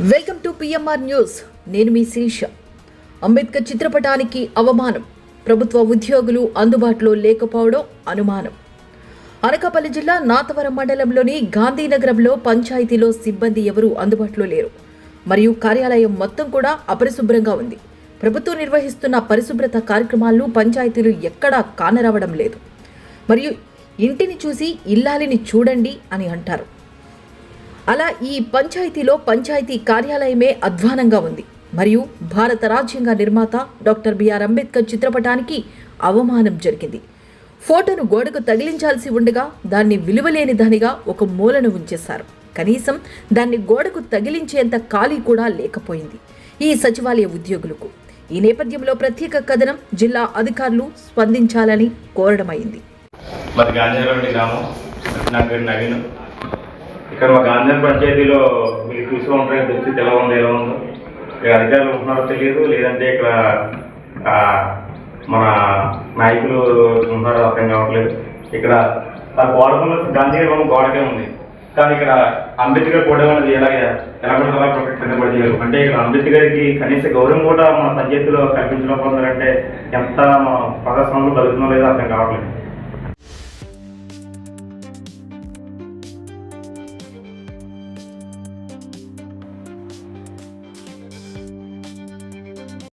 Welcome to PMR news. నేను మీ శిరీష. అంబేద్కర్ చిత్రపటానికి అవమానం, ప్రభుత్వ ఉద్యోగులు అందుబాటులో లేకపోవడం అనుమానం. అనకాపల్లి జిల్లా నాతవరం మండలంలోని గాంధీనగరంలో పంచాయతీలో సిబ్బంది ఎవరూ అందుబాటులో లేరు మరియు కార్యాలయం మొత్తం కూడా అపరిశుభ్రంగా ఉంది. ప్రభుత్వం నిర్వహిస్తున్న పరిశుభ్రత కార్యక్రమాలను పంచాయతీలు ఎక్కడా కానరావడం లేదు మరియు ఇంటిని చూసి ఇల్లాలిని చూడండి అని అంటారు. అలా ఈ పంచాయతీలో పంచాయతీ కార్యాలయమే అధ్వానంగా ఉంది మరియు భారత రాజ్యాంగ నిర్మాత డాక్టర్ బిఆర్ అంబేద్కర్ చిత్రపటానికి అవమానం జరిగింది. ఫోటోను గోడకు తగిలించాల్సి ఉండగా దాన్ని విలువలేని దానిగా ఒక మూలను ఉంచేశారు. కనీసం దాన్ని గోడకు తగిలించేంత ఖాళీ కూడా లేకపోయింది ఈ సచివాలయ ఉద్యోగులకు. ఈ నేపథ్యంలో ప్రత్యేక కథనం జిల్లా అధికారులు స్పందించాలని కోరడమైంది. ఇక్కడ మా గాంధీ పంచాయతీలో మీరు చూసి ఉంటారు, పరిస్థితి ఎలా ఉందో ఇక్కడ అధికారులు ఉంటున్నారో తెలియదు, లేదంటే ఇక్కడ మన నాయకులు ఉంటున్నారో అర్థం కావట్లేదు. ఇక్కడ గోడకున్న గాంధీ గోడకే ఉంది, కానీ ఇక్కడ అంబేద్కర్ కూడా అనేది ఎలా పడిపోయారు అంటే ఇక్కడ అంబేద్కర్కి కనీస గౌరవం కూడా మన పంచాయతీలో కల్పించలేకపోతున్నారంటే ఎంత ప్రదర్శనలు జరుగుతుందో లేదో అర్థం కావట్లేదు.